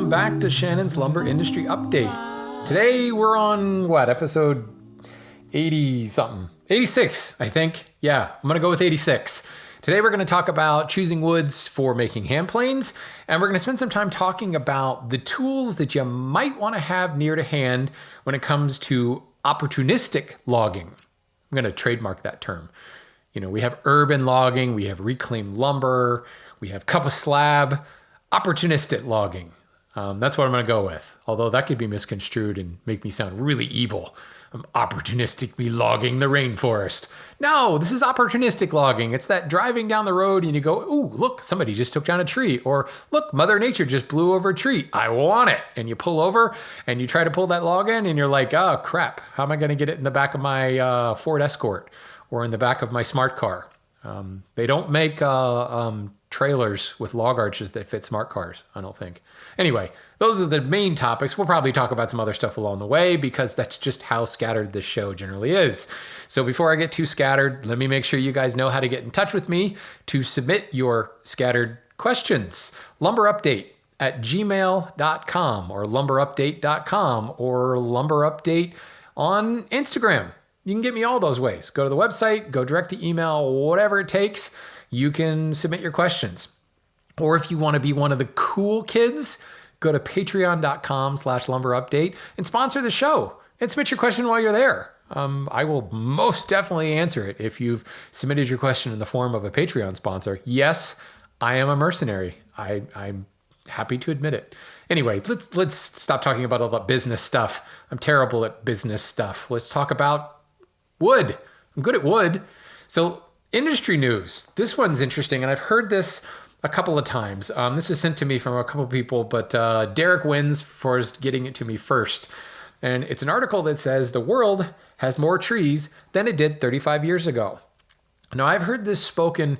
welcome back to Shannon's Lumber Industry Update. Today we're on, episode 80-something? 86, I think. Yeah, I'm going to go with 86. Today we're going to talk about choosing woods for making hand planes, and we're going to spend some time talking about the tools that you might want to have near to hand when it comes to opportunistic logging. I'm going to trademark that term. You know, we have urban logging, we have reclaimed lumber, we have cup of slab, opportunistic logging. That's what I'm going to go with. Although that could be misconstrued and make me sound really evil. I'm opportunistically logging the rainforest. No, this is opportunistic logging. It's that driving down the road and you go, ooh, look, somebody just took down a tree. Or look, Mother Nature just blew over a tree. I want it. And you pull over and you try to pull that log in and you're like, oh, crap. How am I going to get it in the back of my Ford Escort or in the back of my smart car? They don't make trailers with log arches that fit smart cars, I don't think. Anyway, those are the main topics. We'll probably talk about some other stuff along the way because that's just how scattered this show generally is. So before I get too scattered, let me make sure you guys know how to get in touch with me to submit your scattered questions. lumberupdate@gmail.com or lumberupdate.com or lumberupdate on Instagram. You can get me all those ways. Go to the website, go direct to email, whatever it takes. You can submit your questions. Or if you want to be one of the cool kids, go to patreon.com/lumberupdate and sponsor the show and submit your question while you're there. I will most definitely answer it if you've submitted your question in the form of a Patreon sponsor. Yes, I am a mercenary. I'm happy to admit it. Anyway, let's stop talking about all the business stuff. I'm terrible at business stuff. Let's talk about wood. I'm good at wood. So industry news. This one's interesting, and I've heard this a couple of times. This was sent to me from a couple of people, but Derek wins for getting it to me first. And it's an article that says the world has more trees than it did 35 years ago. Now, I've heard this spoken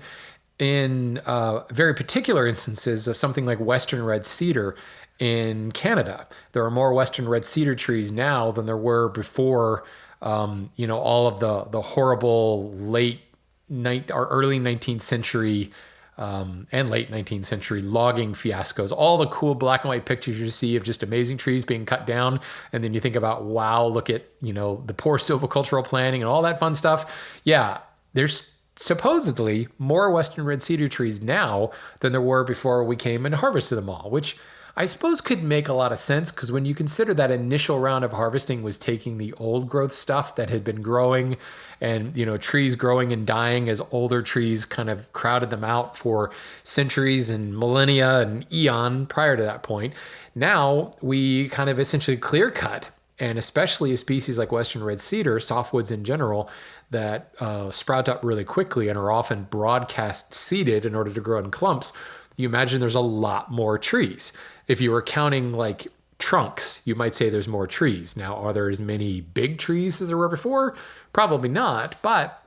in very particular instances of something like Western red cedar in Canada. There are more Western red cedar trees now than there were before, all of the horrible early 19th century and late 19th century logging fiascos, all the cool black and white pictures you see of just amazing trees being cut down. And then you think about, wow, look at, the poor silvicultural planning and all that fun stuff. Yeah, there's supposedly more Western red cedar trees now than there were before we came and harvested them all, which I suppose could make a lot of sense because when you consider that initial round of harvesting was taking the old growth stuff that had been growing and, trees growing and dying as older trees kind of crowded them out for centuries and millennia and eon prior to that point. Now we kind of essentially clear cut, and especially a species like Western red cedar, softwoods in general, that sprout up really quickly and are often broadcast seeded in order to grow in clumps. You imagine there's a lot more trees. If you were counting like trunks, you might say there's more trees. Now, are there as many big trees as there were before? Probably not, but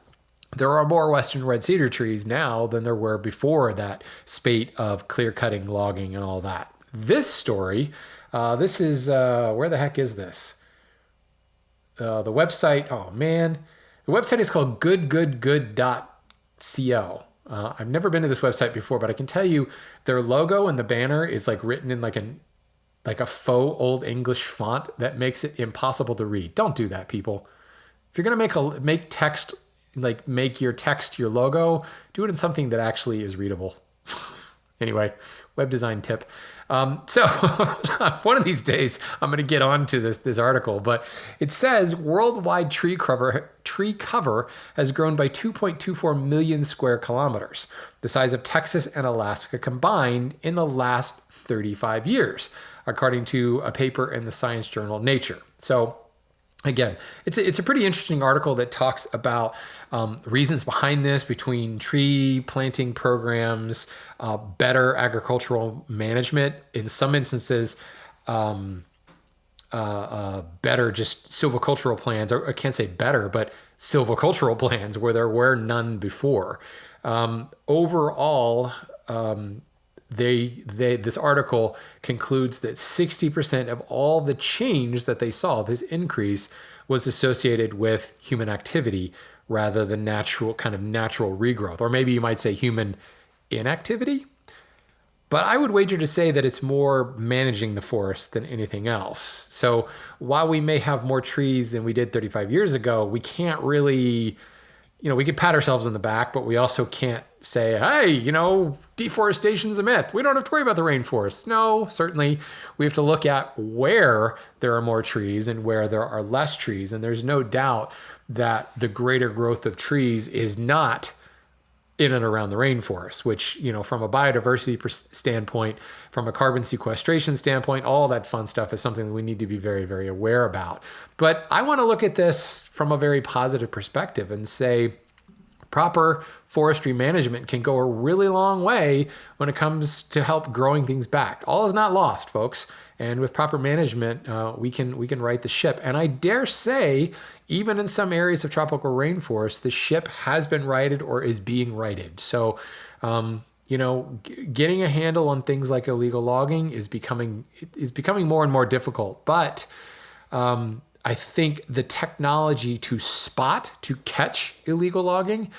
there are more Western red cedar trees now than there were before that spate of clear cutting, logging, and all that. This story, this is, where the heck is this? The website, the website is called goodgoodgood.co. I've never been to this website before, but I can tell you their logo and the banner is like written in like a faux old English font that makes it impossible to read. Don't do that, people. If you're gonna make text, like make your text your logo, do it in something that actually is readable. Anyway, web design tip. So one of these days I'm going to get onto this article, but it says worldwide tree cover has grown by 2.24 million square kilometers, the size of Texas and Alaska combined in the last 35 years, according to a paper in the science journal Nature. So again, it's a pretty interesting article that talks about reasons behind this, between tree planting programs, better agricultural management, in some instances, better just silvicultural plans, or I can't say better, but silvicultural plans where there were none before. Overall, this article concludes that 60% of all the change that they saw, this increase, was associated with human activity rather than natural regrowth, or maybe you might say human inactivity. But I would wager to say that it's more managing the forest than anything else. So while we may have more trees than we did 35 years ago, we can't really, we can pat ourselves on the back, but we also can't say, hey, deforestation's a myth. We don't have to worry about the rainforest. No, certainly we have to look at where there are more trees and where there are less trees. And there's no doubt that the greater growth of trees is not in and around the rainforest, which, from a biodiversity standpoint, from a carbon sequestration standpoint, all that fun stuff is something that we need to be very, very aware about. But I want to look at this from a very positive perspective and say proper forestry management can go a really long way when it comes to help growing things back. All is not lost, folks. And with proper management, we can right the ship. And I dare say, even in some areas of tropical rainforest, the ship has been righted or is being righted. So, getting a handle on things like illegal logging is becoming more and more difficult. But I think the technology to catch illegal logging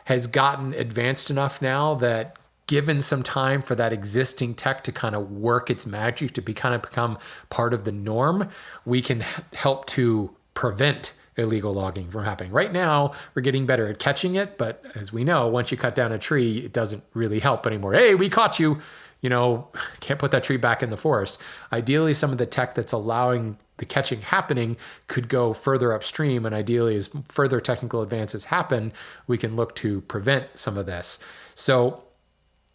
has gotten advanced enough now that, given some time for that existing tech to kind of work its magic to become part of the norm, we can help to prevent illegal logging from happening. Right now, we're getting better at catching it, but as we know, once you cut down a tree, it doesn't really help anymore. Hey, we caught you. Can't put that tree back in the forest. Ideally, some of the tech that's allowing the catching happening could go further upstream, and ideally, as further technical advances happen, we can look to prevent some of this. So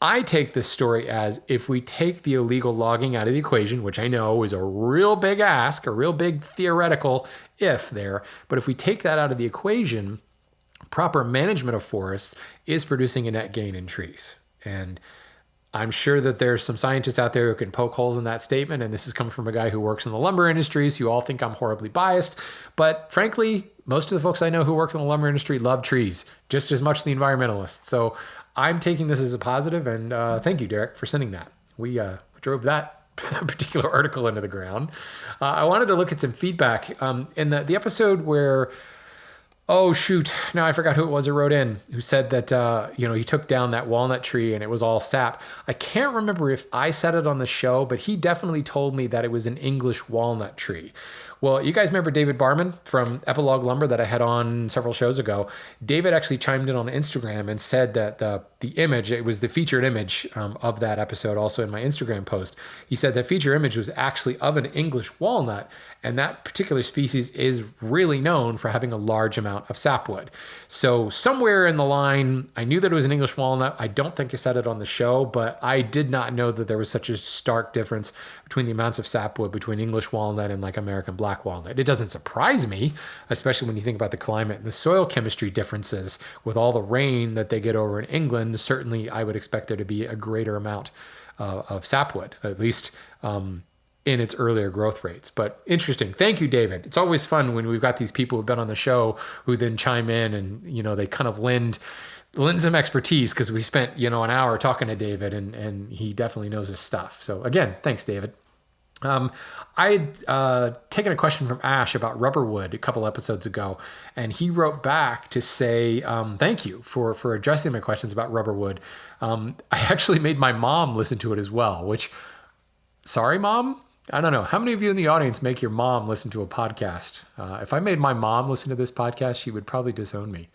I take this story as, if we take the illegal logging out of the equation, which I know is a real big ask, a real big theoretical if there, but if we take that out of the equation, proper management of forests is producing a net gain in trees. And I'm sure that there's some scientists out there who can poke holes in that statement, and this is coming from a guy who works in the lumber industry, so you all think I'm horribly biased. But frankly, most of the folks I know who work in the lumber industry love trees just as much as the environmentalists. So I'm taking this as a positive, and thank you, Derek, for sending that. We drove that particular article into the ground. I wanted to look at some feedback in the episode where, oh shoot, now I forgot who it was who wrote in, who said that he took down that walnut tree and it was all sap. I can't remember if I said it on the show, but he definitely told me that it was an English walnut tree. Well, you guys remember David Barman from Epilogue Lumber that I had on several shows ago? David actually chimed in on Instagram and said that the image, it was the featured image of that episode, also in my Instagram post. He said that feature image was actually of an English walnut, and that particular species is really known for having a large amount of sapwood. So somewhere in the line, I knew that it was an English walnut. I don't think I said it on the show, but I did not know that there was such a stark difference between the amounts of sapwood between English walnut and like American black walnut. It doesn't surprise me, especially when you think about the climate and the soil chemistry differences with all the rain that they get over in England. Certainly, I would expect there to be a greater amount of sapwood, at least in its earlier growth rates. But interesting. Thank you, David. It's always fun when we've got these people who've been on the show who then chime in and, they kind of lend some expertise, because we spent, an hour talking to David and he definitely knows his stuff. So again, thanks, David. I had taken a question from Ash about rubberwood a couple episodes ago, and he wrote back to say, thank you for addressing my questions about rubberwood. I actually made my mom listen to it as well, which, sorry, Mom? I don't know. How many of you in the audience make your mom listen to a podcast? If I made my mom listen to this podcast, she would probably disown me.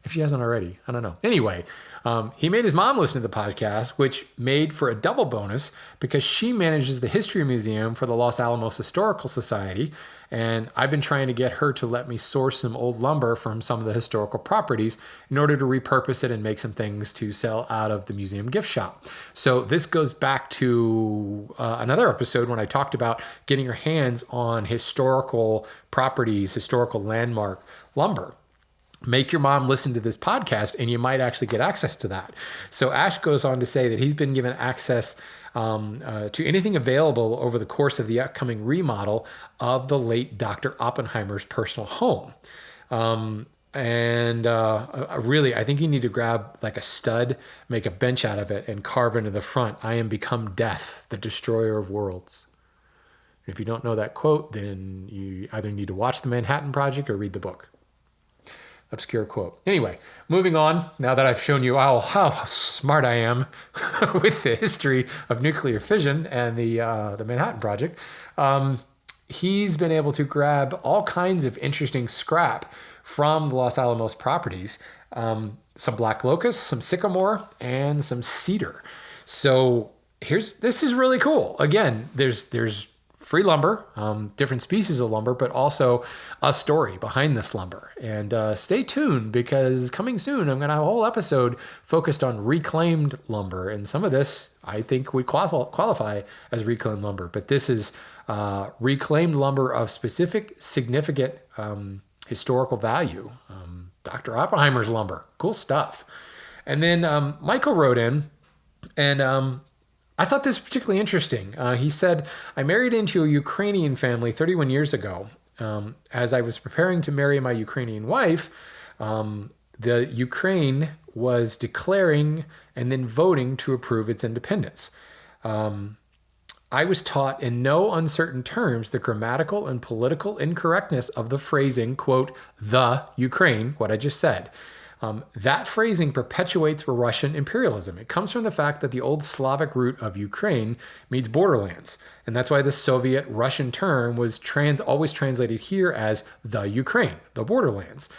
If she hasn't already, I don't know. Anyway, he made his mom listen to the podcast, which made for a double bonus because she manages the History Museum for the Los Alamos Historical Society. And I've been trying to get her to let me source some old lumber from some of the historical properties in order to repurpose it and make some things to sell out of the museum gift shop. So this goes back to another episode when I talked about getting your hands on historical properties, historical landmark lumber. Make your mom listen to this podcast and you might actually get access to that. So Ash goes on to say that he's been given access to anything available over the course of the upcoming remodel of the late Dr. Oppenheimer's personal home. Really, I think you need to grab like a stud, make a bench out of it, and carve into the front, "I am become death, the destroyer of worlds." If you don't know that quote, then you either need to watch the Manhattan Project or read the book. Obscure quote. Anyway, moving on. Now that I've shown you how smart I am with the history of nuclear fission and the Manhattan Project, he's been able to grab all kinds of interesting scrap from the Los Alamos properties. Some black locust, some sycamore, and some cedar. So this is really cool. Again, there's free lumber, different species of lumber, but also a story behind this lumber. And stay tuned, because coming soon, I'm going to have a whole episode focused on reclaimed lumber. And some of this I think would qualify as reclaimed lumber, but this is reclaimed lumber of specific, significant historical value. Dr. Oppenheimer's lumber, cool stuff. And then Michael wrote in, and I thought this was particularly interesting. He said, I married into a Ukrainian family 31 years ago. As I was preparing to marry my Ukrainian wife, the Ukraine was declaring and then voting to approve its independence. I was taught in no uncertain terms the grammatical and political incorrectness of the phrasing, quote, the Ukraine, what I just said. That phrasing perpetuates Russian imperialism. It comes from the fact that the old Slavic root of Ukraine means borderlands. And that's why the Soviet Russian term was always translated here as the Ukraine, the borderlands.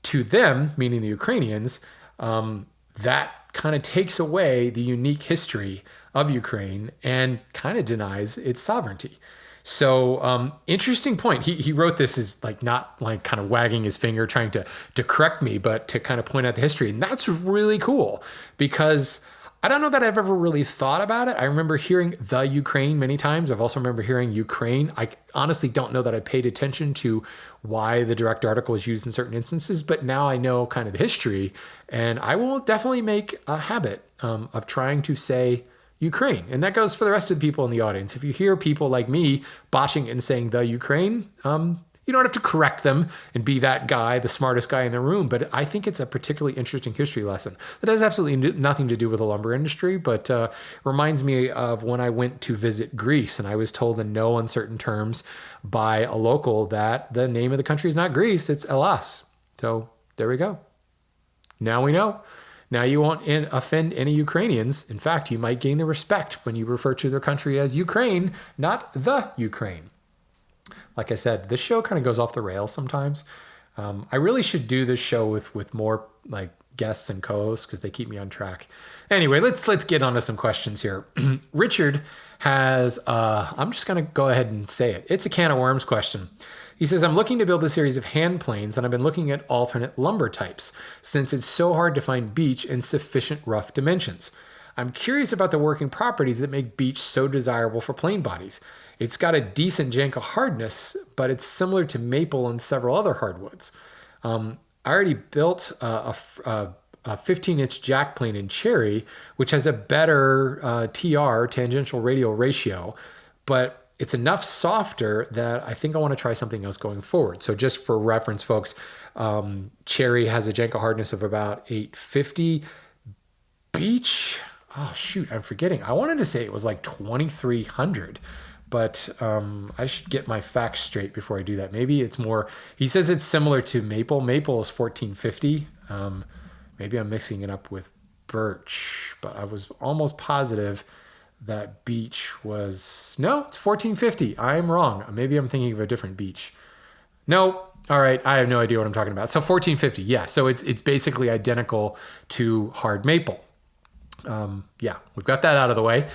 To them, meaning the Ukrainians, that kind of takes away the unique history of Ukraine and kind of denies its sovereignty. So interesting point. He wrote this as not kind of wagging his finger trying to correct me, but to kind of point out the history. And that's really cool, because I don't know that I've ever really thought about it. I remember hearing the Ukraine many times. I've also remember hearing Ukraine. I honestly don't know that I paid attention to why the direct article was used in certain instances, but now I know kind of the history, and I will definitely make a habit of trying to say Ukraine. And that goes for the rest of the people in the audience. If you hear people like me botching and saying the Ukraine, you don't have to correct them and be that guy, the smartest guy in the room. But I think it's a particularly interesting history lesson that has absolutely nothing to do with the lumber industry, but reminds me of when I went to visit Greece, and I was told in no uncertain terms by a local that the name of the country is not Greece, it's Hellas. So there we go. Now we know. Now you won't offend any Ukrainians. In fact, you might gain the respect when you refer to their country as Ukraine, not the Ukraine. Like I said, this show kind of goes off the rails sometimes. I really should do this show with more guests and co-hosts, because they keep me on track. Anyway, let's get on to some questions here. Richard has, I'm just going to go ahead and say it. It's a can of worms question. He says, I'm looking to build a series of hand planes, and I've been looking at alternate lumber types since it's so hard to find beech in sufficient rough dimensions. I'm curious about the working properties that make beech so desirable for plane bodies. It's got a decent Janka hardness, but it's similar to maple and several other hardwoods. I already built a 15-inch jack plane in cherry, which has a better TR, tangential radial ratio, but it's enough softer that I think I want to try something else going forward. So just for reference, folks, cherry has a Janka hardness of about 850. Beech, oh shoot, I'm forgetting. I wanted to say it was 2,300, but I should get my facts straight before I do that. Maybe it's more, he says it's similar to maple. Maple is 1,450. Maybe I'm mixing it up with birch, but I was almost positive that beech was, no, it's 1,450. I'm wrong. Maybe I'm thinking of a different beech. No, all right, I have no idea what I'm talking about. So 1,450, yeah. So it's basically identical to hard maple. Yeah, we've got that out of the way.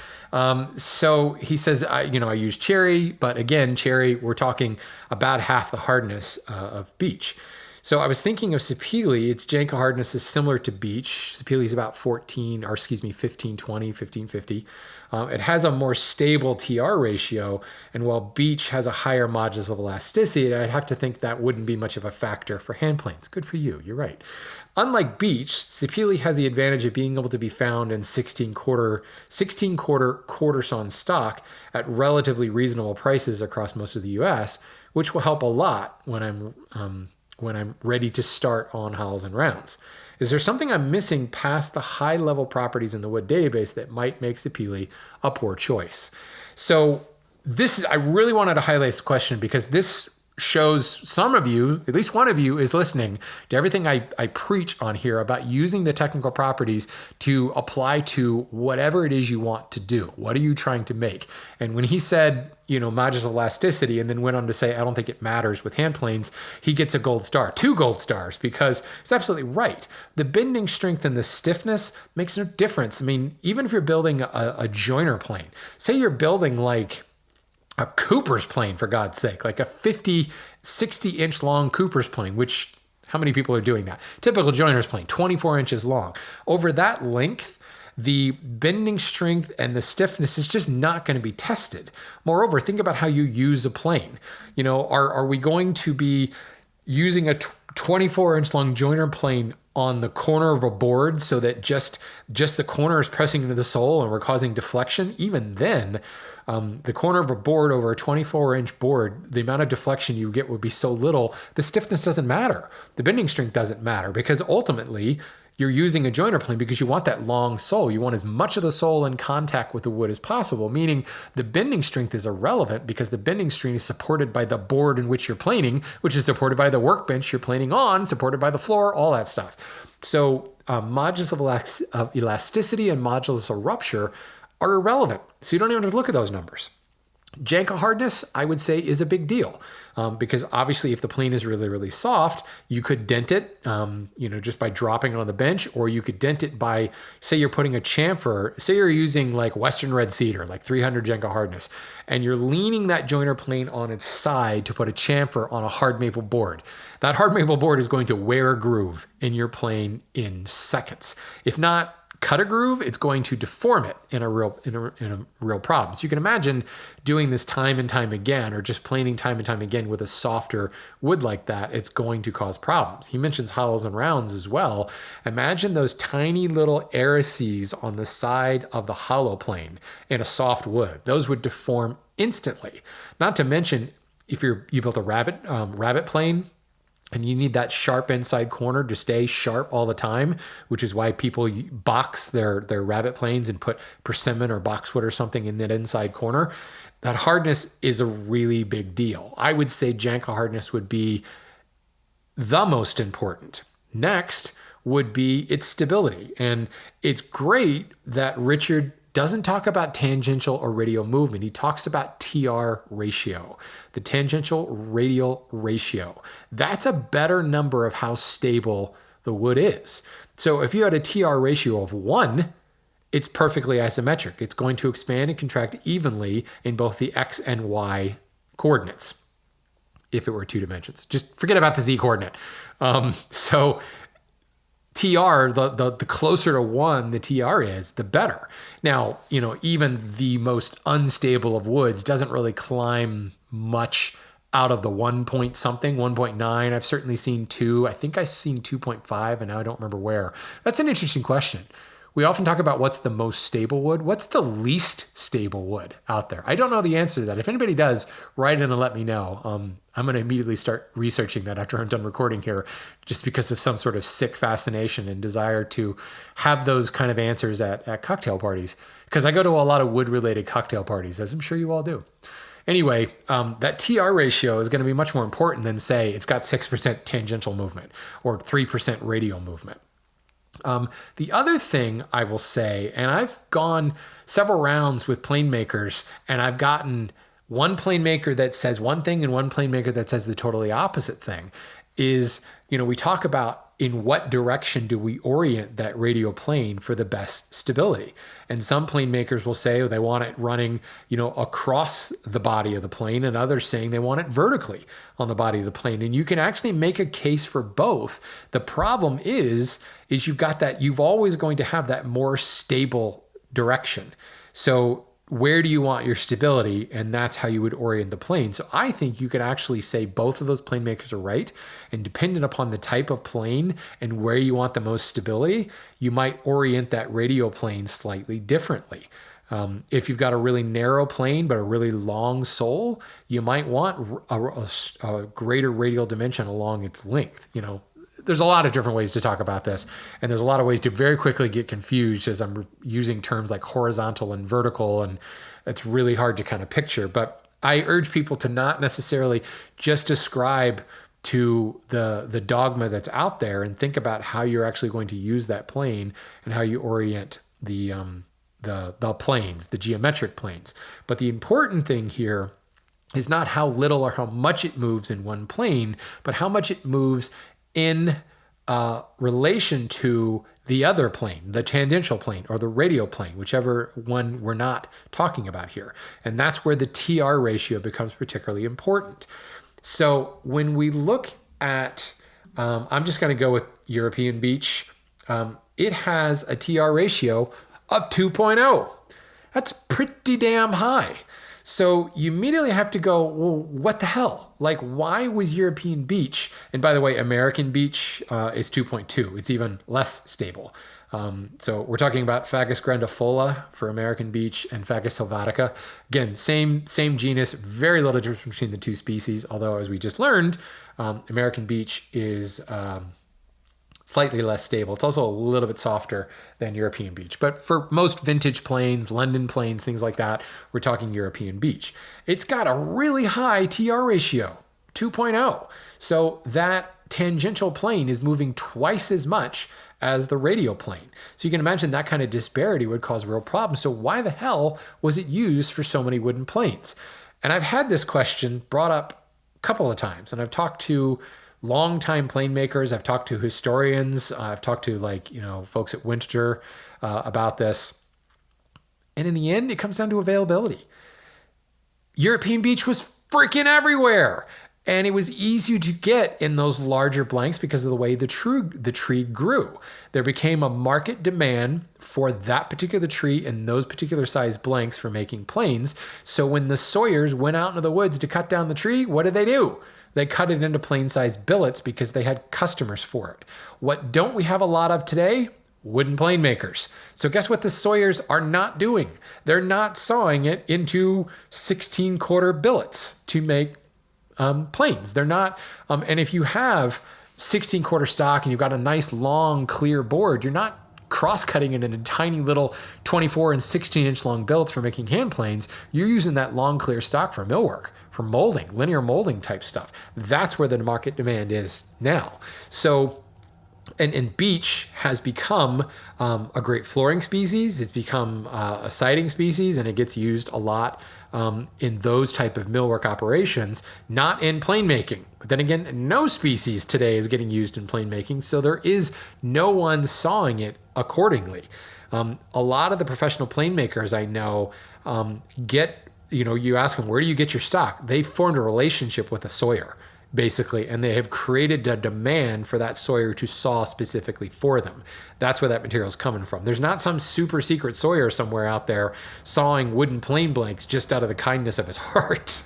So he says, I use cherry, but again, cherry, we're talking about half the hardness of beech. So I was thinking of sapele. Its Janka hardness is similar to beech. Sapele is about 1520, 1550. It has a more stable TR ratio, and while beech has a higher modulus of elasticity, I have to think that wouldn't be much of a factor for hand planes. Good for you. You're right. Unlike beech, sapele has the advantage of being able to be found in 16-quarter quarter-sawn stock at relatively reasonable prices across most of the U.S., which will help a lot when I'm ready to start on hollows and rounds. Is there something I'm missing past the high-level properties in the wood database that might make sapele a poor choice? So I really wanted to highlight this question because this shows some of you, at least one of you, is listening to everything I preach on here about using the technical properties to apply to whatever it is you want to do. What are you trying to make? And when he said, modulus elasticity, and then went on to say, I don't think it matters with hand planes, he gets a gold star, 2 gold stars, because it's absolutely right. The bending strength and the stiffness makes no difference. I mean, even if you're building a joiner plane, say you're building like a Cooper's plane, for God's sake, like a 50, 60 inch long Cooper's plane, which how many people are doing that? Typical joiner's plane, 24 inches long. Over that length, the bending strength and the stiffness is just not going to be tested. Moreover, think about how you use a plane. Are we going to be using a 24 inch long joiner plane on the corner of a board so that just the corner is pressing into the sole and we're causing deflection? Even then, the corner of a board over a 24-inch board, the amount of deflection you get would be so little, the stiffness doesn't matter. The bending strength doesn't matter, because ultimately you're using a joiner plane because you want that long sole. You want as much of the sole in contact with the wood as possible, meaning the bending strength is irrelevant because the bending strength is supported by the board in which you're planing, which is supported by the workbench you're planing on, supported by the floor, all that stuff. So modulus of elasticity and modulus of rupture are irrelevant. So you don't even have to look at those numbers. Janka hardness, I would say, is a big deal because obviously if the plane is really, really soft, you could dent it, just by dropping it on the bench, or you could dent it by, say you're putting a chamfer, say you're using like Western red cedar, like 300 Janka hardness, and you're leaning that joiner plane on its side to put a chamfer on a hard maple board. That hard maple board is going to wear a groove in your plane in seconds. If not cut a groove, it's going to deform it in a real problem. So you can imagine doing this time and time again, or just planing time and time again with a softer wood like that. It's going to cause problems. He mentions hollows and rounds as well. Imagine those tiny little arices on the side of the hollow plane in a soft wood. Those would deform instantly. Not to mention, if you built a rabbet plane, and you need that sharp inside corner to stay sharp all the time, which is why people box their rabbet planes and put persimmon or boxwood or something in that inside corner. That hardness is a really big deal. I would say Janka hardness would be the most important. Next would be its stability. And it's great that Richard doesn't talk about tangential or radial movement. He talks about TR ratio, the tangential radial ratio. That's a better number of how stable the wood is. So if you had a TR ratio of 1, it's perfectly isometric. It's going to expand and contract evenly in both the X and Y coordinates, if it were 2 dimensions. Just forget about the Z coordinate. So TR, the closer to 1 the TR is, the better. Now, even the most unstable of woods doesn't really climb much out of the 1 point something, 1.9. I've certainly seen 2. I think I've seen 2.5, and now I don't remember where. That's an interesting question. We often talk about what's the most stable wood. What's the least stable wood out there? I don't know the answer to that. If anybody does, write in and let me know. I'm going to immediately start researching that after I'm done recording here, just because of some sort of sick fascination and desire to have those kind of answers at cocktail parties. Because I go to a lot of wood-related cocktail parties, as I'm sure you all do. Anyway, that TR ratio is going to be much more important than, say, it's got 6% tangential movement or 3% radial movement. The other thing I will say, and I've gone several rounds with plane makers, and I've gotten one plane maker that says one thing and one plane maker that says the totally opposite thing, is, we talk about in what direction do we orient that radial plane for the best stability. And some plane makers will say they want it running, across the body of the plane, and others saying they want it vertically on the body of the plane. And you can actually make a case for both. The problem is you've always going to have that more stable direction. So where do you want your stability? And that's how you would orient the plane. So I think you could actually say both of those plane makers are right. And dependent upon the type of plane and where you want the most stability, you might orient that radial plane slightly differently. If you've got a really narrow plane but a really long sole, you might want a greater radial dimension along its length. There's a lot of different ways to talk about this, and there's a lot of ways to very quickly get confused as I'm using terms like horizontal and vertical, and it's really hard to kind of picture. But I urge people to not necessarily just ascribe to the dogma that's out there and think about how you're actually going to use that plane and how you orient the planes, the geometric planes. But the important thing here is not how little or how much it moves in one plane, but how much it moves in relation to the other plane, the tangential plane or the radial plane, whichever one we're not talking about here. And that's where the TR ratio becomes particularly important. So when we look at, I'm just going to go with European beach. It has a TR ratio of 2.0. That's pretty damn high. So you immediately have to go, well, what the hell? Like, why was European beach? And by the way, American beach is 2.2. It's even less stable. So we're talking about Fagus grandifolia for American beach and Fagus sylvatica. Again, same genus, very little difference between the two species. Although, as we just learned, American beach is slightly less stable. It's also a little bit softer than European beach. But for most vintage planes, London planes, things like that, we're talking European beach. It's got a really high TR ratio, 2.0. So that tangential plane is moving twice as much as the radial plane. So you can imagine that kind of disparity would cause real problems. So why the hell was it used for so many wooden planes? And I've had this question brought up a couple of times, and I've talked to longtime plane makers. I've talked to historians. I've talked to folks at Winter about this. And in the end, it comes down to availability. European beach was freaking everywhere. And it was easy to get in those larger blanks because of the way the tree grew. There became a market demand for that particular tree and those particular size blanks for making planes. So when the sawyers went out into the woods to cut down the tree, what did they do? They cut it into plane-sized billets because they had customers for it. What don't we have a lot of today? Wooden plane makers. So guess what the sawyers are not doing? They're not sawing it into 16-quarter billets to make planes. They're not, and if you have 16-quarter stock and you've got a nice, long, clear board, you're not cross-cutting it into tiny little 24 and 16-inch long billets for making hand planes. You're using that long, clear stock for millwork, for molding, linear molding type stuff. That's where the market demand is now. So, and beech has become a great flooring species. It's become a siding species, and it gets used a lot in those type of millwork operations, not in plane making. But then again, no species today is getting used in plane making, so there is no one sawing it accordingly. A lot of the professional plane makers I know you ask them, where do you get your stock? They formed a relationship with a sawyer, basically, and they have created a demand for that sawyer to saw specifically for them. That's where that material is coming from. There's not some super secret sawyer somewhere out there sawing wooden plane blanks just out of the kindness of his heart.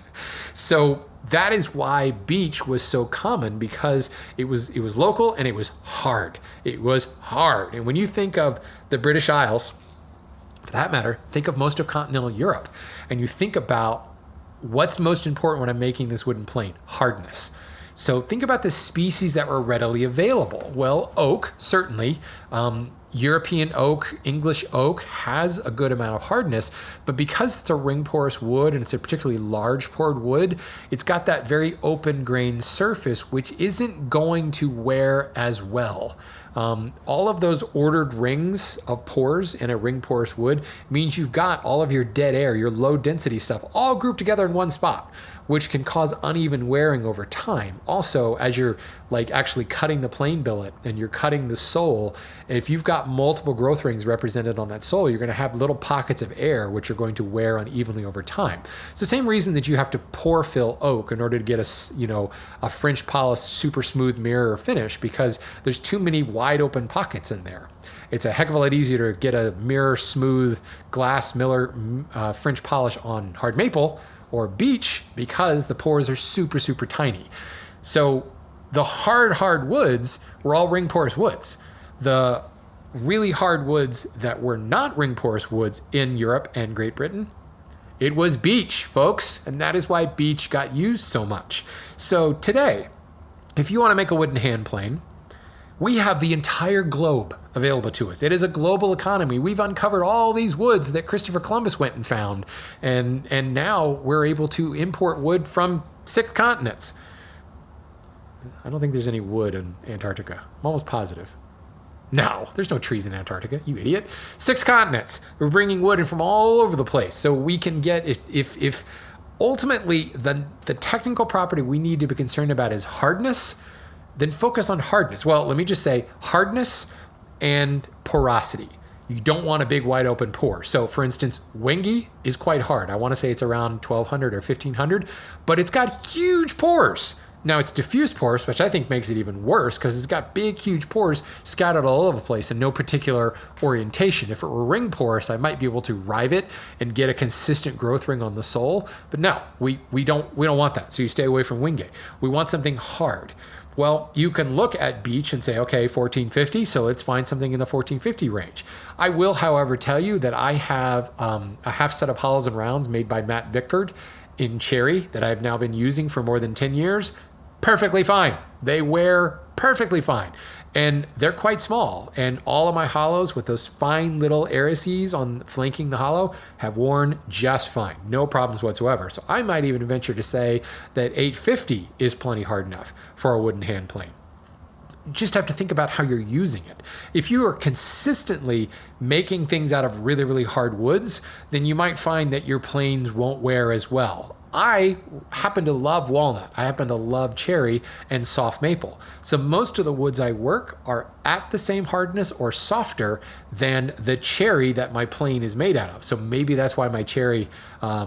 So that is why beech was so common, because it was local and it was hard. It was hard. And when you think of the British Isles, for that matter, think of most of continental Europe, and you think about what's most important when I'm making this wooden plane? Hardness. So think about the species that were readily available. Well, oak, certainly. European oak, English oak has a good amount of hardness, but because it's a ring porous wood and it's a particularly large pored wood, it's got that very open grain surface, which isn't going to wear as well. All of those ordered rings of pores in a ring porous wood means you've got all of your dead air, your low density stuff, all grouped together in one spot, which can cause uneven wearing over time. Also, as you're actually cutting the plane billet and you're cutting the sole, if you've got multiple growth rings represented on that sole, you're going to have little pockets of air which are going to wear unevenly over time. It's the same reason that you have to pore fill oak in order to get a French polished super smooth mirror finish, because there's too many wide open pockets in there. It's a heck of a lot easier to get a mirror smooth glass Miller French polish on hard maple or beech because the pores are super, super tiny. So the hard woods were all ring porous woods. The really hard woods that were not ring porous woods in Europe and Great Britain, it was beech, folks. And that is why beech got used so much. So today, if you want to make a wooden hand plane, We have the entire globe available to us. It is a global economy. We've uncovered all these woods that Christopher Columbus went and found. And now we're able to import wood from 6 continents. I don't think there's any wood in Antarctica. I'm almost positive. No, there's no trees in Antarctica, you idiot. 6 continents. We're bringing wood in from all over the place. So we can get, if ultimately the technical property we need to be concerned about is hardness, then focus on hardness. Well, let me just say hardness and porosity. You don't want a big wide open pore. So for instance, Wingy is quite hard. I want to say it's around 1200 or 1500, but it's got huge pores. Now it's diffuse pores, which I think makes it even worse because it's got big, huge pores scattered all over the place in no particular orientation. If it were ring porous, I might be able to rive it and get a consistent growth ring on the sole. But no, we don't want that. So you stay away from Wingate. We want something hard. Well, you can look at beech and say, okay, 1450, so let's find something in the 1450 range. I will, however, tell you that I have a half set of hollows and rounds made by Matt Vickford in cherry that I've now been using for more than 10 years. Perfectly fine. They wear perfectly fine. And they're quite small. And all of my hollows with those fine little arices on flanking the hollow have worn just fine. No problems whatsoever. So I might even venture to say that 850 is plenty hard enough for a wooden hand plane. You just have to think about how you're using it. If you are consistently making things out of really, really hard woods, then you might find that your planes won't wear as well. I happen to love walnut. I happen to love cherry and soft maple. So most of the woods I work are at the same hardness or softer than the cherry that my plane is made out of. So maybe that's why my cherry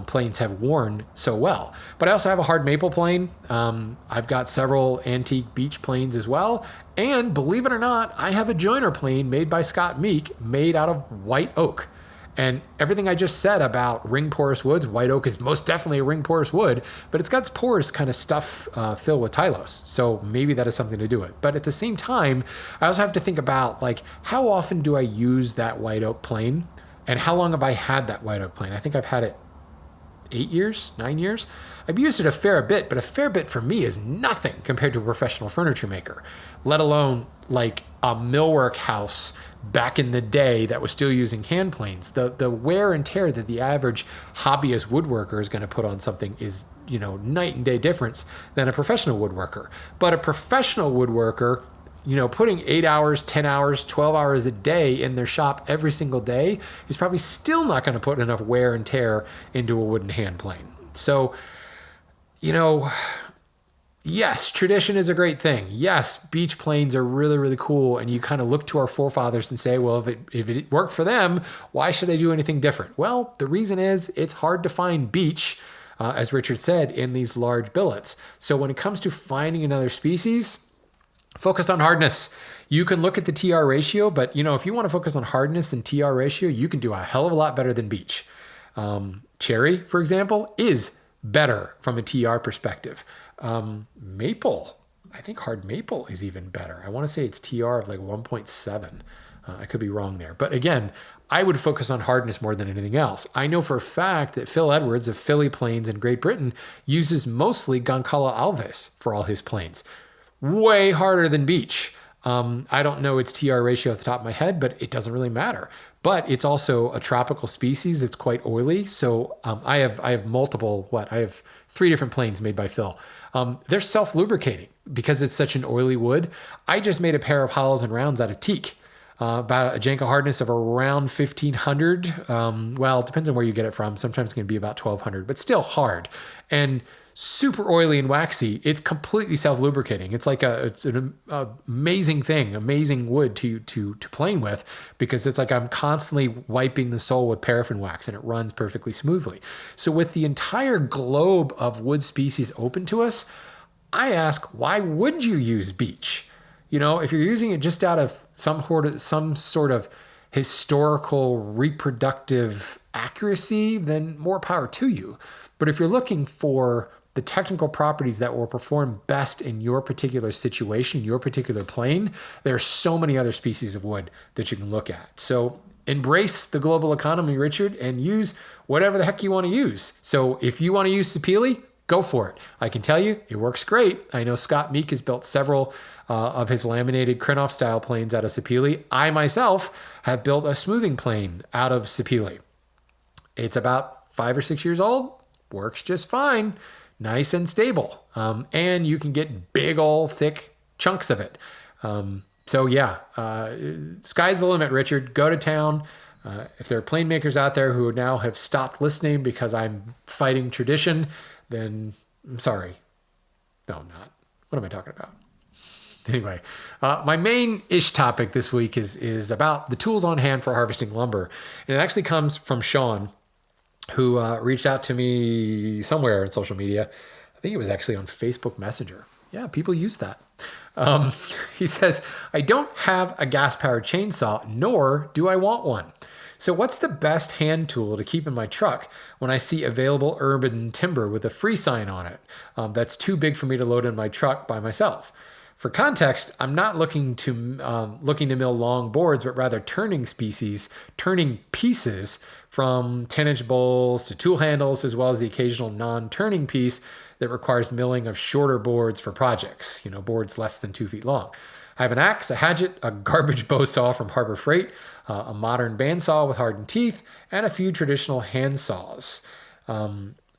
planes have worn so well. But I also have a hard maple plane. I've got several antique beech planes as well. And believe it or not, I have a joiner plane made by Scott Meek made out of white oak. And everything I just said about ring porous woods, white oak is most definitely a ring porous wood, but it's got its pores kind of filled with tylose. So maybe that has something to do with it. But at the same time, I also have to think about like, how often do I use that white oak plane? And how long have I had that white oak plane? I think I've had it 8 years, 9 years. I've used it a fair bit, but a fair bit for me is nothing compared to a professional furniture maker, let alone like a millwork house back in the day that was still using hand planes. The wear and tear that the average hobbyist woodworker is going to put on something is, night and day difference than a professional woodworker. But a professional woodworker, putting 8 hours, 10 hours, 12 hours a day in their shop every single day is probably still not going to put enough wear and tear into a wooden hand plane. So, yes, tradition is a great thing. Yes, beech planes are really, really cool. And you kind of look to our forefathers and say, well, if it worked for them, why should I do anything different? Well, the reason is it's hard to find beech, as Richard said, in these large billets. So when it comes to finding another species, focus on hardness. You can look at the TR ratio, but if you want to focus on hardness and TR ratio, you can do a hell of a lot better than beech. Cherry, for example, is better from a TR perspective. Maple, I think hard maple is even better. I want to say it's TR of like 1.7. I could be wrong there. But again, I would focus on hardness more than anything else. I know for a fact that Phil Edwards of Philly Planes in Great Britain uses mostly Goncalo Alves for all his planes. Way harder than beech. I don't know its TR ratio off the top of my head, but it doesn't really matter. But it's also a tropical species. It's quite oily. So I have multiple, I have 3 different planes made by Phil. They're self-lubricating because it's such an oily wood. I just made a pair of hollows and rounds out of teak, about a Janko hardness of around 1500. Well, it depends on where you get it from. Sometimes it can be about 1200, but still hard and super oily and waxy. It's completely self-lubricating. It's like it's an amazing thing, amazing wood to plane with, because it's like I'm constantly wiping the sole with paraffin wax and it runs perfectly smoothly. So with the entire globe of wood species open to us, I ask, why would you use beech? If you're using it just out of some sort of historical reproductive accuracy, then more power to you. But if you're looking for the technical properties that will perform best in your particular situation, your particular plane, there are so many other species of wood that you can look at. So embrace the global economy, Richard, and use whatever the heck you want to use. So if you want to use sapele, go for it. I can tell you it works great. I know Scott Meek has built several of his laminated Krinoff style planes out of sapele. I myself have built a smoothing plane out of sapele. It's about 5 or 6 years old, works just fine, nice and stable. And you can get big old thick chunks of it. So yeah, sky's the limit, Richard. Go to town. If there are plane makers out there who now have stopped listening because I'm fighting tradition, then I'm sorry. No, I'm not. What am I talking about? Anyway, my main-ish topic this week is about the tools on hand for harvesting lumber. And it actually comes from Sean, who reached out to me somewhere in social media. I think it was actually on Facebook Messenger. Yeah, people use that. He says, I don't have a gas-powered chainsaw, nor do I want one. So what's the best hand tool to keep in my truck when I see available urban timber with a free sign on it that's too big for me to load in my truck by myself? For context, I'm not looking to mill long boards, but rather turning pieces from 10-inch bowls to tool handles, as well as the occasional non-turning piece that requires milling of shorter boards for projects, boards less than 2 feet long. I have an axe, a hatchet, a garbage bow saw from Harbor Freight, a modern bandsaw with hardened teeth, and a few traditional hand saws.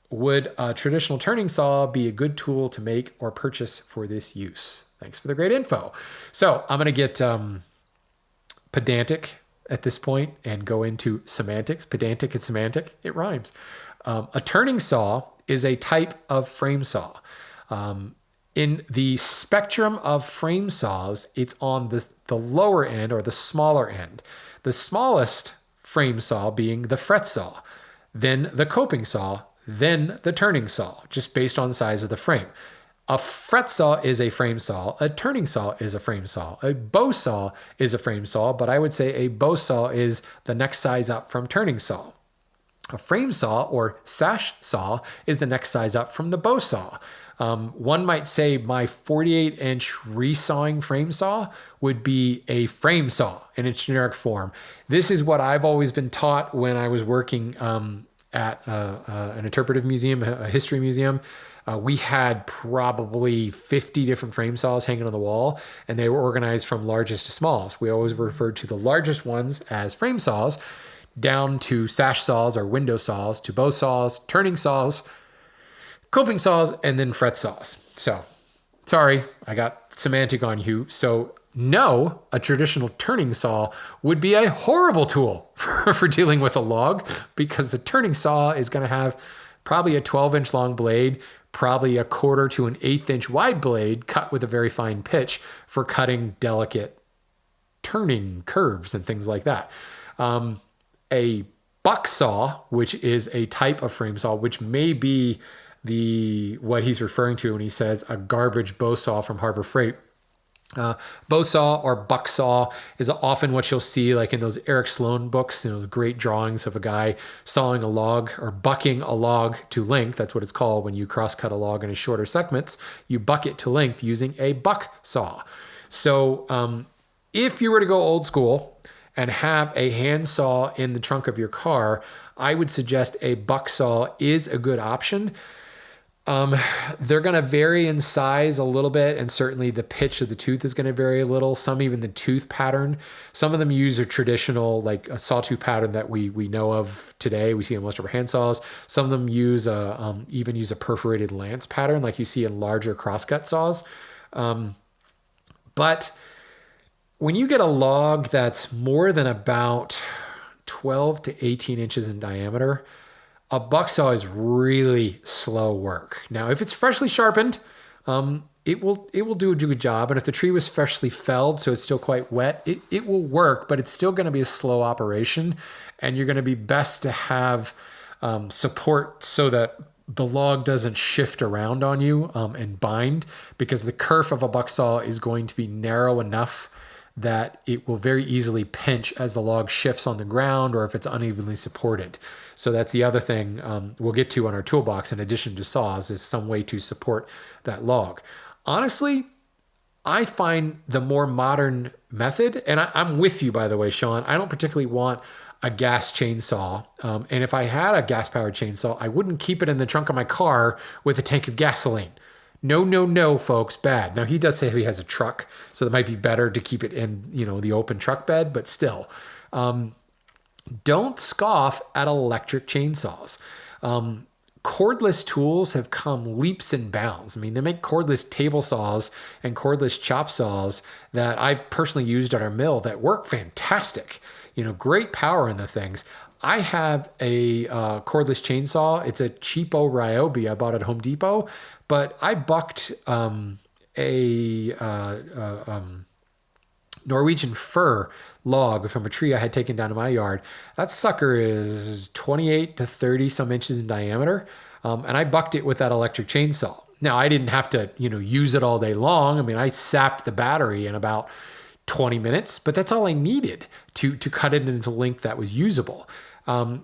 Would a traditional turning saw be a good tool to make or purchase for this use? Thanks for the great info. So I'm going to get pedantic at this point and go into semantics. Pedantic and semantic, it rhymes. A turning saw is a type of frame saw. In the spectrum of frame saws, it's on the lower end or the smaller end. The smallest frame saw being the fret saw, then the coping saw, then the turning saw, just based on the size of the frame. A fret saw is a frame saw. A turning saw is a frame saw. A bow saw is a frame saw, but I would say a bow saw is the next size up from turning saw. A frame saw or sash saw is the next size up from the bow saw. One might say my 48-inch resawing frame saw would be a frame saw in its generic form. This is what I've always been taught when I was working at an interpretive museum, a history museum. We had probably 50 different frame saws hanging on the wall, and they were organized from largest to smallest. We always referred to the largest ones as frame saws, down to sash saws or window saws, to bow saws, turning saws, coping saws, and then fret saws. So, sorry, I got semantic on you. So, no, a traditional turning saw would be a horrible tool for dealing with a log, because a turning saw is going to have probably a 12-inch long blade, probably a 1/4 to an 1/8 inch wide blade cut with a very fine pitch for cutting delicate turning curves and things like that. A buck saw, which is a type of frame saw, which may be what he's referring to when he says a garbage bow saw from Harbor Freight. Bow saw or buck saw is often what you'll see like in those Eric Sloan books, great drawings of a guy sawing a log or bucking a log to length. That's what it's called when you cross-cut a log into shorter segments. You buck it to length using a buck saw. So if you were to go old school and have a hand saw in the trunk of your car, I would suggest a buck saw is a good option. They're going to vary in size a little bit, and certainly the pitch of the tooth is going to vary a little. Some even the tooth pattern. Some of them use a traditional, like a sawtooth pattern that we know of today. We see in most of our hand saws. Some of them use even use a perforated lance pattern, like you see in larger crosscut saws. But when you get a log that's more than about 12 to 18 inches in diameter, a buck saw is really slow work. Now, if it's freshly sharpened, it will do a good job. And if the tree was freshly felled, so it's still quite wet, it will work, but it's still going to be a slow operation. And you're going to be best to have support so that the log doesn't shift around on you and bind, because the kerf of a buck saw is going to be narrow enough that it will very easily pinch as the log shifts on the ground or if it's unevenly supported. So that's the other thing we'll get to on our toolbox in addition to saws, is some way to support that log. Honestly, I find the more modern method, and I'm with you, by the way, Sean, I don't particularly want a gas chainsaw. And if I had a gas powered chainsaw, I wouldn't keep it in the trunk of my car with a tank of gasoline. No, no, no, folks, bad. Now he does say he has a truck, so it might be better to keep it in, the open truck bed, but still. Don't scoff at electric chainsaws. Cordless tools have come leaps and bounds. I mean, they make cordless table saws and cordless chop saws that I've personally used at our mill that work fantastic. Great power in the things. I have a cordless chainsaw. It's a cheapo Ryobi I bought at Home Depot, but I bucked Norwegian fir log from a tree I had taken down to my yard. That sucker is 28 to 30 some inches in diameter. And I bucked it with that electric chainsaw. Now I didn't have to, use it all day long. I mean, I sapped the battery in about 20 minutes, but that's all I needed to cut it into length that was usable. I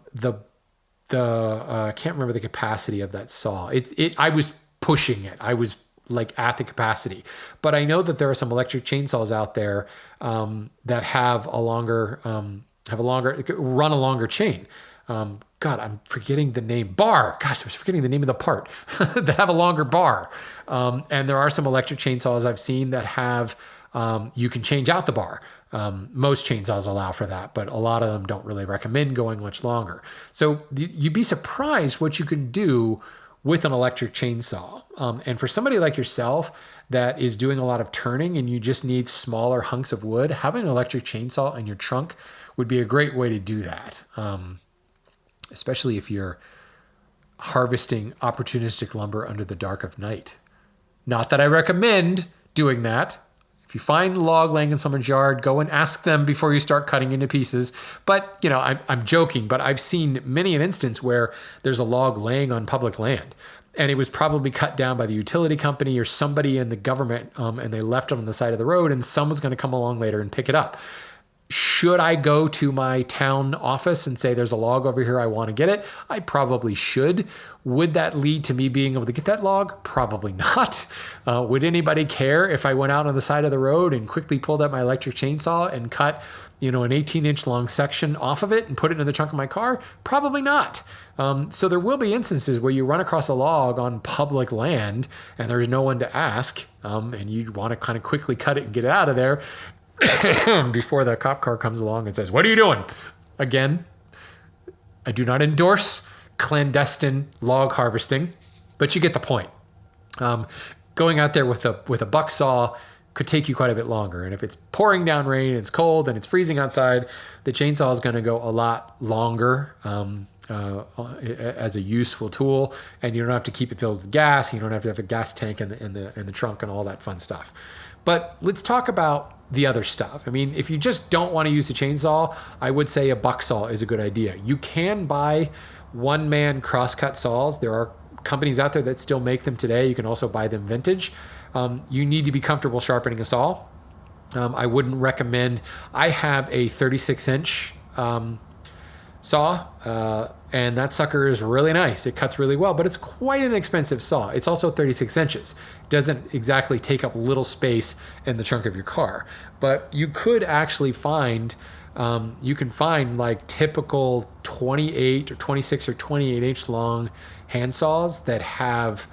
can't remember the capacity of that saw. I was pushing it. I was like at the capacity, but I know that there are some electric chainsaws out there that run a longer chain. God, I'm forgetting the name. Bar. Gosh, I was forgetting the name of the part that have a longer bar. And there are some electric chainsaws I've seen that have, you can change out the bar. Most chainsaws allow for that, but a lot of them don't really recommend going much longer. So you'd be surprised what you can do with an electric chainsaw. And for somebody like yourself that is doing a lot of turning and you just need smaller hunks of wood, having an electric chainsaw in your trunk would be a great way to do that. Especially if you're harvesting opportunistic lumber under the dark of night. Not that I recommend doing that. If you find a log laying in someone's yard, go and ask them before you start cutting into pieces. But, I'm joking, but I've seen many an instance where there's a log laying on public land and it was probably cut down by the utility company or somebody in the government, and they left it on the side of the road and someone's going to come along later and pick it up. Should I go to my town office and say, there's a log over here, I want to get it? I probably should. Would that lead to me being able to get that log? Probably not. Would anybody care if I went out on the side of the road and quickly pulled out my electric chainsaw and cut, an 18-inch long section off of it and put it in the trunk of my car? Probably not. So there will be instances where you run across a log on public land and there's no one to ask, and you want to kind of quickly cut it and get it out of there before the cop car comes along and says, "What are you doing?" Again, I do not endorse clandestine log harvesting, but you get the point. Going out there with a buck saw could take you quite a bit longer. And if it's pouring down rain, it's cold, and it's freezing outside, the chainsaw is going to go a lot longer as a useful tool, and you don't have to keep it filled with gas. You don't have to have a gas tank in the trunk and all that fun stuff. But let's talk about the other stuff. I mean, if you just don't want to use a chainsaw, I would say a buck saw is a good idea. You can buy one-man crosscut saws. There are companies out there that still make them today. You can also buy them vintage. You need to be comfortable sharpening a saw. I wouldn't recommend. I have a 36-inch saw, and that sucker is really nice. It cuts really well, but it's quite an expensive saw. It's also 36 inches. Doesn't exactly take up little space in the trunk of your car. But you could actually find, you can find like typical 28 or 26 or 28 inch long hand saws that have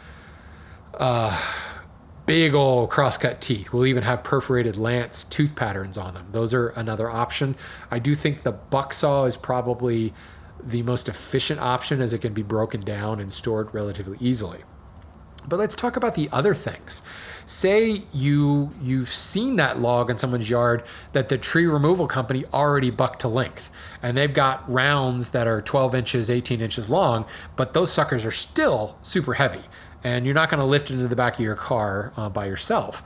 big old crosscut teeth. We'll even have perforated lance tooth patterns on them. Those are another option. I do think the buck saw is probably the most efficient option, as it can be broken down and stored relatively easily. But let's talk about the other things. Say you've seen that log in someone's yard that the tree removal company already bucked to length, and they've got rounds that are 12 inches, 18 inches long, but those suckers are still super heavy, and you're not going to lift it into the back of your car by yourself.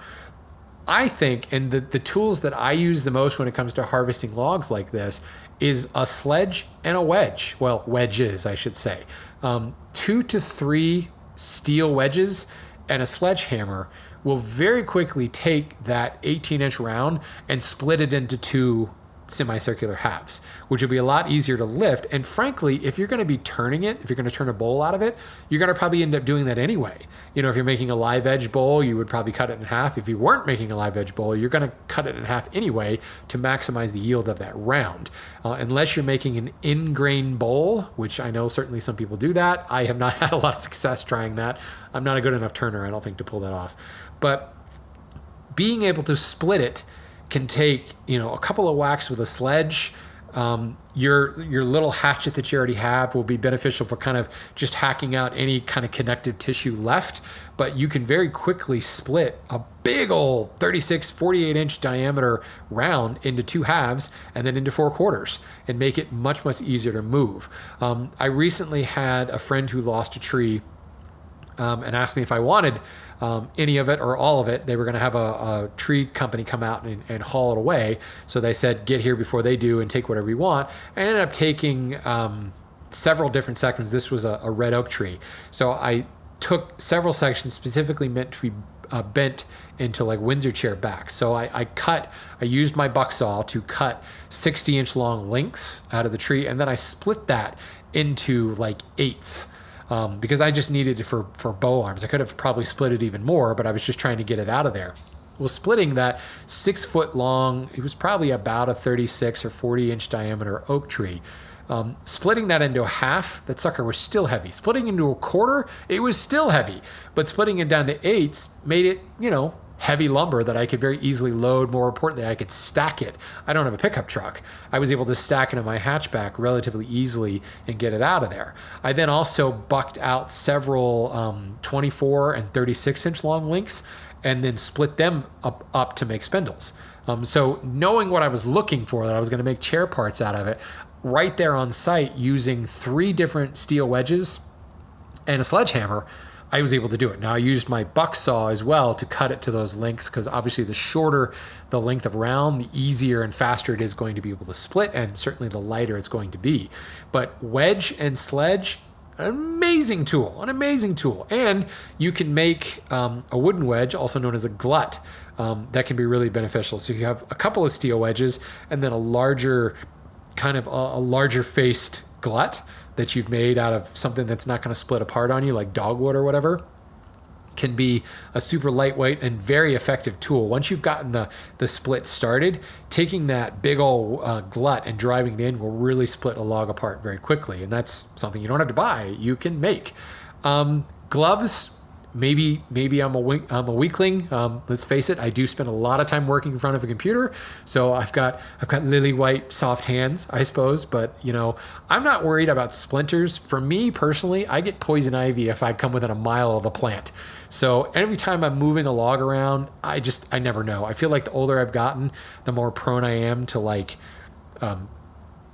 I think, and the tools that I use the most when it comes to harvesting logs like this is a sledge and a wedge. Well, wedges, I should say. 2 to 3 steel wedges and a sledgehammer will very quickly take that 18-inch round and split it into 2 semicircular halves, which would be a lot easier to lift. And frankly, if you're going to be turning it, if you're going to turn a bowl out of it, you're going to probably end up doing that anyway. If you're making a live edge bowl, you would probably cut it in half. If you weren't making a live edge bowl, you're going to cut it in half anyway to maximize the yield of that round. Unless you're making an in-grain bowl, which I know certainly some people do that. I have not had a lot of success trying that. I'm not a good enough turner, I don't think, to pull that off. But being able to split it can take, a couple of whacks with a sledge. Your little hatchet that you already have will be beneficial for kind of just hacking out any kind of connective tissue left, but you can very quickly split a big old 36, 48 inch diameter round into 2 halves and then into 4 quarters and make it much, much easier to move. I recently had a friend who lost a tree and asked me if I wanted any of it or all of it. They were going to have a tree company come out and haul it away. So they said, get here before they do and take whatever you want. I ended up taking several different sections. This was a red oak tree. So I took several sections specifically meant to be bent into like Windsor chair backs. So I used my buck saw to cut 60-inch long lengths out of the tree. And then I split that into like 8ths. Because I just needed it for bow arms. I could have probably split it even more, but I was just trying to get it out of there. Well, splitting that 6 foot long, it was probably about a 36 or 40 inch diameter oak tree. Splitting that into a half, that sucker was still heavy. Splitting into a quarter, it was still heavy. But splitting it down to 8ths made it, heavy lumber that I could very easily load. More importantly, I could stack it. I don't have a pickup truck. I was able to stack it in my hatchback relatively easily and get it out of there. I then also bucked out several 24 and 36 inch long links and then split them up to make spindles. So knowing what I was looking for, that I was going to make chair parts out of it, right there on site using 3 different steel wedges and a sledgehammer, I was able to do it. Now I used my buck saw as well to cut it to those lengths, because obviously the shorter the length of round, the easier and faster it is going to be able to split, and certainly the lighter it's going to be. But wedge and sledge, an amazing tool. And you can make a wooden wedge, also known as a glut, that can be really beneficial. So you have a couple of steel wedges and then a larger faced glut that you've made out of something that's not going to split apart on you, like dogwood or whatever, can be a super lightweight and very effective tool. Once you've gotten the split started, taking that big old glut and driving it in will really split a log apart very quickly. And that's something you don't have to buy, you can make. Gloves, maybe I'm a weakling. Let's face it, I do spend a lot of time working in front of a computer, so I've got lily white soft hands, I suppose. But I'm not worried about splinters. For me personally, I get poison ivy if I come within a mile of the plant. So every time I'm moving a log around, I never know. I feel like the older I've gotten, the more prone I am to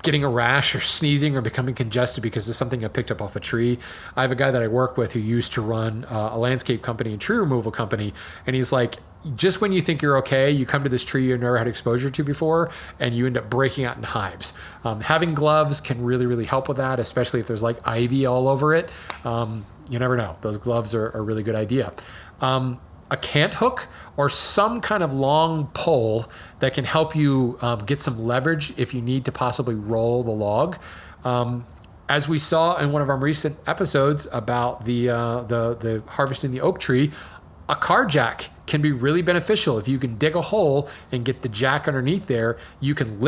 getting a rash or sneezing or becoming congested because of something I picked up off a tree. I have a guy that I work with who used to run a landscape company and tree removal company. And he's like, just when you think you're okay, you come to this tree you've never had exposure to before, and you end up breaking out in hives. Having gloves can really, really help with that, especially if there's like ivy all over it. You never know. Those gloves are a really good idea. A cant hook or some kind of long pole that can help you get some leverage if you need to possibly roll the log. As we saw in one of our recent episodes about the harvesting the oak tree, a car jack can be really beneficial. If you can dig a hole and get the jack underneath there, you can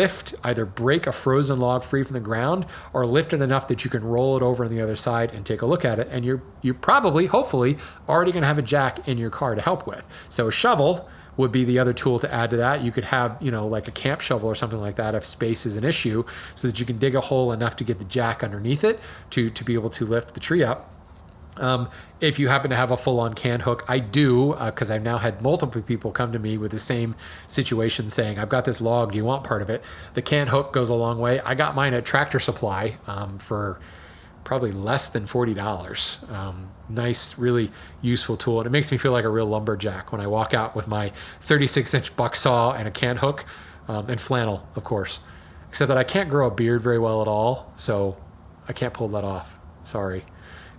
either break a frozen log free from the ground or lift it enough that you can roll it over on the other side and take a look at it. And you're probably, hopefully, already going to have a jack in your car to help with. So a shovel would be the other tool to add to that. You could have, like a camp shovel or something like that if space is an issue, so that you can dig a hole enough to get the jack underneath it to be able to lift the tree up. If you happen to have a full-on can hook, I do, because I've now had multiple people come to me with the same situation saying, I've got this log, do you want part of it? The can hook goes a long way. I got mine at Tractor Supply for probably less than $40. Nice, really useful tool. And it makes me feel like a real lumberjack when I walk out with my 36-inch buck saw and a can hook, and flannel, of course. Except that I can't grow a beard very well at all, so I can't pull that off. Sorry.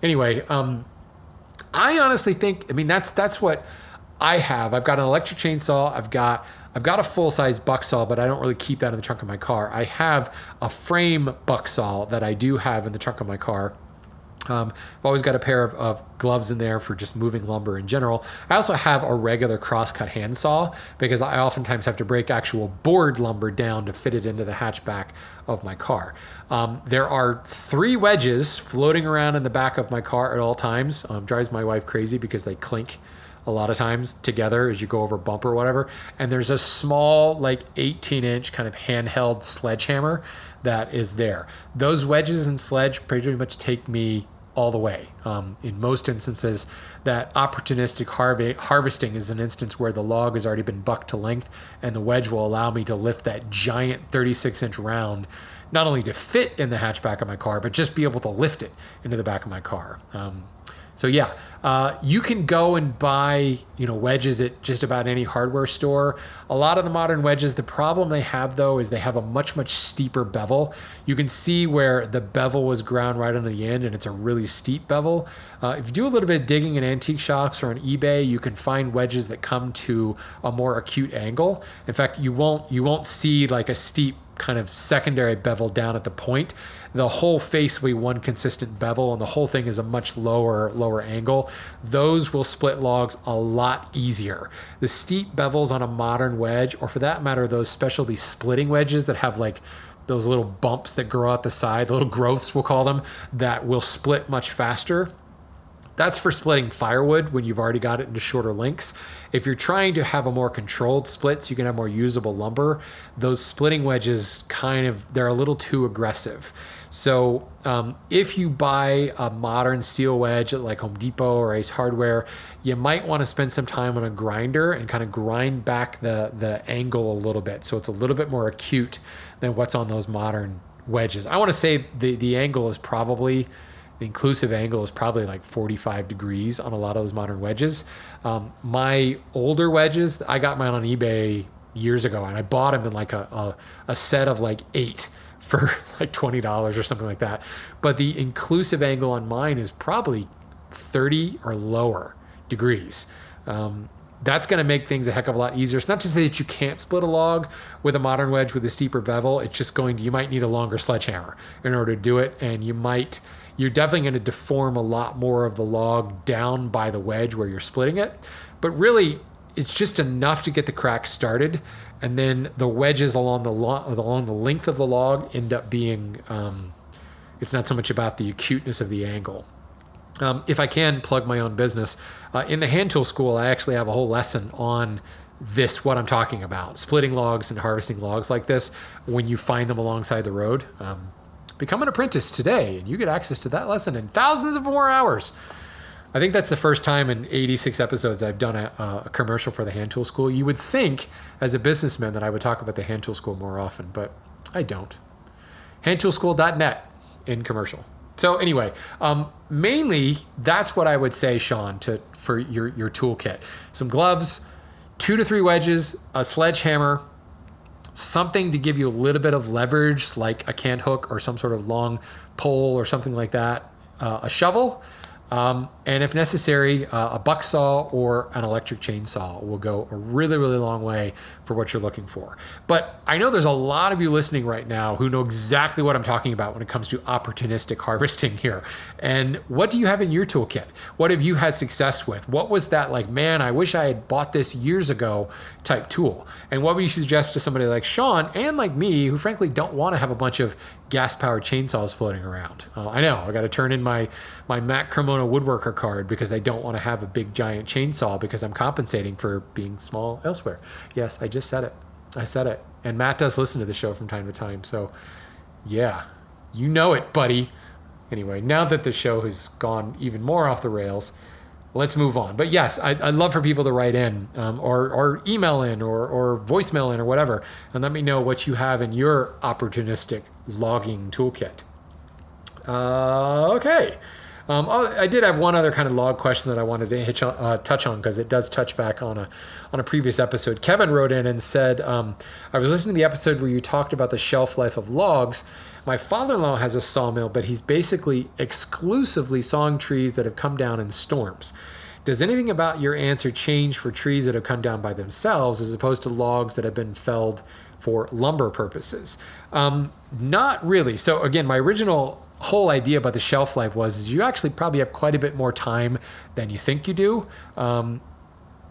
Anyway, I honestly think, that's what I've got an electric chainsaw. I've got a full-size buck saw, but I don't really keep that in the trunk of my car. I have a frame buck saw that I do have in the trunk of my car. I've always got a pair of gloves in there for just moving lumber in general. I also have a regular crosscut handsaw because I oftentimes have to break actual board lumber down to fit it into the hatchback of my car. There are 3 wedges floating around in the back of my car at all times. Drives my wife crazy because they clink a lot of times together as you go over a bump or whatever. And there's a small, like 18-inch kind of handheld sledgehammer that is there. Those wedges and sledge pretty much take me all the way. In most instances, that opportunistic harvesting is an instance where the log has already been bucked to length, and the wedge will allow me to lift that giant 36-inch round, not only to fit in the hatchback of my car, but just be able to lift it into the back of my car. So yeah, you can go and buy, wedges at just about any hardware store. A lot of the modern wedges, the problem they have though is they have a much, much steeper bevel. You can see where the bevel was ground right on the end, and it's a really steep bevel. If you do a little bit of digging in antique shops or on eBay, you can find wedges that come to a more acute angle. In fact, you won't see like a steep kind of secondary bevel down at the point. The whole face will be one consistent bevel, and the whole thing is a much lower angle. Those will split logs a lot easier. The steep bevels on a modern wedge, or for that matter, those specialty splitting wedges that have like those little bumps that grow out the side, the little growths we'll call them, that will split much faster. That's for splitting firewood when you've already got it into shorter lengths. If you're trying to have a more controlled split so you can have more usable lumber, those splitting wedges they're a little too aggressive. So if you buy a modern steel wedge at like Home Depot or Ace Hardware, you might want to spend some time on a grinder and kind of grind back the angle a little bit so it's a little bit more acute than what's on those modern wedges. I want to say the angle is probably... The inclusive angle is probably like 45 degrees on a lot of those modern wedges. My older wedges, I got mine on eBay years ago, and I bought them in like a set of like 8 for like $20 or something like that. But the inclusive angle on mine is probably 30 or lower degrees. That's going to make things a heck of a lot easier. It's not to say that you can't split a log with a modern wedge with a steeper bevel. It's just you might need a longer sledgehammer in order to do it, and you're definitely going to deform a lot more of the log down by the wedge where you're splitting it. But really, it's just enough to get the crack started. And then the wedges along the length of the log end up being, it's not so much about the acuteness of the angle. If I can plug my own business, in the hand tool school, I actually have a whole lesson on what I'm talking about, splitting logs and harvesting logs like this when you find them alongside the road. Become an apprentice today, and you get access to that lesson and thousands of more hours. I think that's the first time in 86 episodes I've done a commercial for the hand tool school. You would think, as a businessman, that I would talk about the hand tool school more often, but I don't. Handtoolschool.net in commercial. So anyway, mainly that's what I would say, Sean, for your toolkit. Some gloves, 2 to 3 wedges, a sledgehammer, something to give you a little bit of leverage, like a cant hook or some sort of long pole or something like that, a shovel, and if necessary, a buck saw or an electric chainsaw will go a really, really long way for what you're looking for. But I know there's a lot of you listening right now who know exactly what I'm talking about when it comes to opportunistic harvesting here. And what do you have in your toolkit? What have you had success with? What was that like, man, I wish I had bought this years ago type tool? And what would you suggest to somebody like Sean and like me, who frankly don't want to have a bunch of gas-powered chainsaws floating around? I know, I got to turn in my Matt Cremona woodworker card because I don't want to have a big giant chainsaw because I'm compensating for being small elsewhere. Yes, I just said it. I said it. And Matt does listen to the show from time to time. So yeah, you know it, buddy. Anyway, now that the show has gone even more off the rails, let's move on. But yes, I'd love for people to write in or email in or voicemail in or whatever, and let me know what you have in your opportunistic logging toolkit. Okay. I did have one other kind of log question that I wanted to touch on because it does touch back on a previous episode. Kevin wrote in and said, I was listening to the episode where you talked about the shelf life of logs. My father-in-law has a sawmill, but he's basically exclusively sawing trees that have come down in storms. Does anything about your answer change for trees that have come down by themselves as opposed to logs that have been felled for lumber purposes? Not really. So again, my original whole idea about the shelf life was you actually probably have quite a bit more time than you think you do.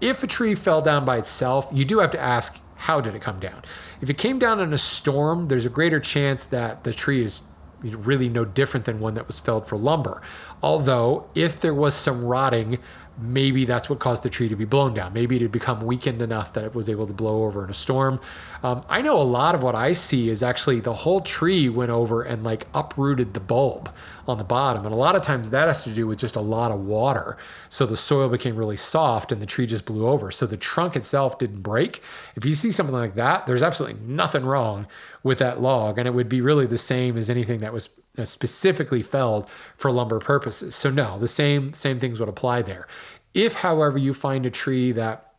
If a tree fell down by itself, you do have to ask, how did it come down? If it came down in a storm, there's a greater chance that the tree is really no different than one that was felled for lumber. Although, if there was some rotting, maybe that's what caused the tree to be blown down. Maybe it had become weakened enough that it was able to blow over in a storm. I know a lot of what I see is actually the whole tree went over and like uprooted the bulb on the bottom. And a lot of times that has to do with just a lot of water. So the soil became really soft and the tree just blew over. So the trunk itself didn't break. If you see something like that, there's absolutely nothing wrong with that log. And it would be really the same as anything that was specifically felled for lumber purposes. So no, the same things would apply there. If, however, you find a tree that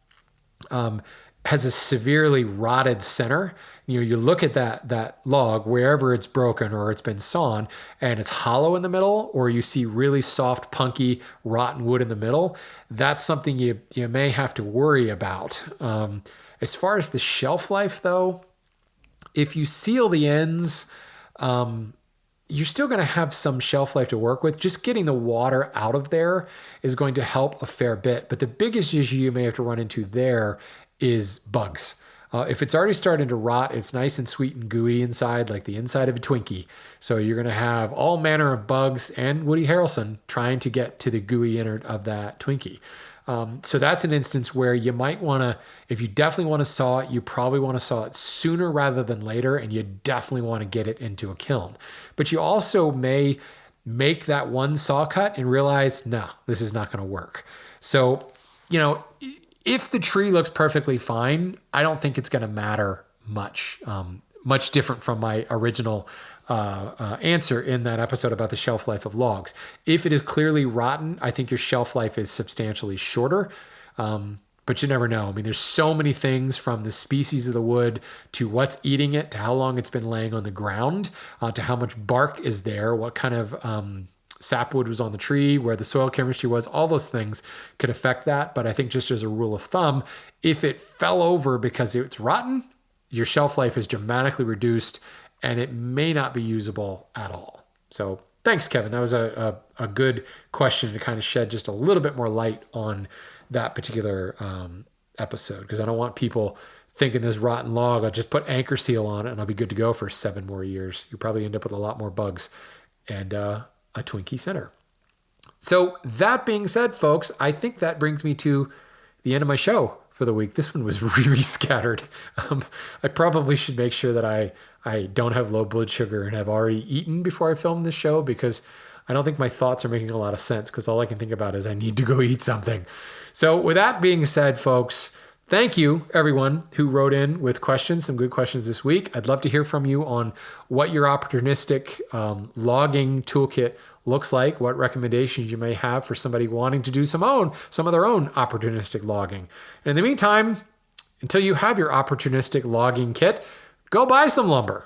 has a severely rotted center, you look at that log wherever it's broken or it's been sawn and it's hollow in the middle, or you see really soft, punky, rotten wood in the middle, that's something you may have to worry about. As far as the shelf life, though, if you seal the ends, you're still going to have some shelf life to work with. Just getting the water out of there is going to help a fair bit. But the biggest issue you may have to run into there is bugs. If it's already starting to rot, it's nice and sweet and gooey inside, like the inside of a Twinkie. So you're going to have all manner of bugs and Woody Harrelson trying to get to the gooey innard of that Twinkie. So that's an instance where you might want to, if you definitely want to saw it, you probably want to saw it sooner rather than later, and you definitely want to get it into a kiln. But you also may make that one saw cut and realize, no, this is not going to work. So, if the tree looks perfectly fine, I don't think it's going to matter much, much different from my original answer in that episode about the shelf life of logs. If it is clearly rotten, I think your shelf life is substantially shorter. But you never know. I mean, there's so many things from the species of the wood to what's eating it, to how long it's been laying on the ground, to how much bark is there, what kind of sapwood was on the tree, where the soil chemistry was. All those things could affect that. But I think just as a rule of thumb, if it fell over because it's rotten, your shelf life is dramatically reduced and it may not be usable at all. So thanks, Kevin. That was a good question to kind of shed just a little bit more light on that particular episode, because I don't want people thinking this rotten log, I'll just put anchor seal on it and I'll be good to go for 7 more years. You probably end up with a lot more bugs and a Twinkie center. So that being said, folks, I think that brings me to the end of my show for the week. This one was really scattered. I probably should make sure that I don't have low blood sugar and have already eaten before I film this show, because I don't think my thoughts are making a lot of sense, because all I can think about is I need to go eat something. So with that being said, folks, thank you everyone who wrote in with questions, some good questions this week. I'd love to hear from you on what your opportunistic logging toolkit looks like, what recommendations you may have for somebody wanting to do some of their own opportunistic logging. And in the meantime, until you have your opportunistic logging kit, go buy some lumber.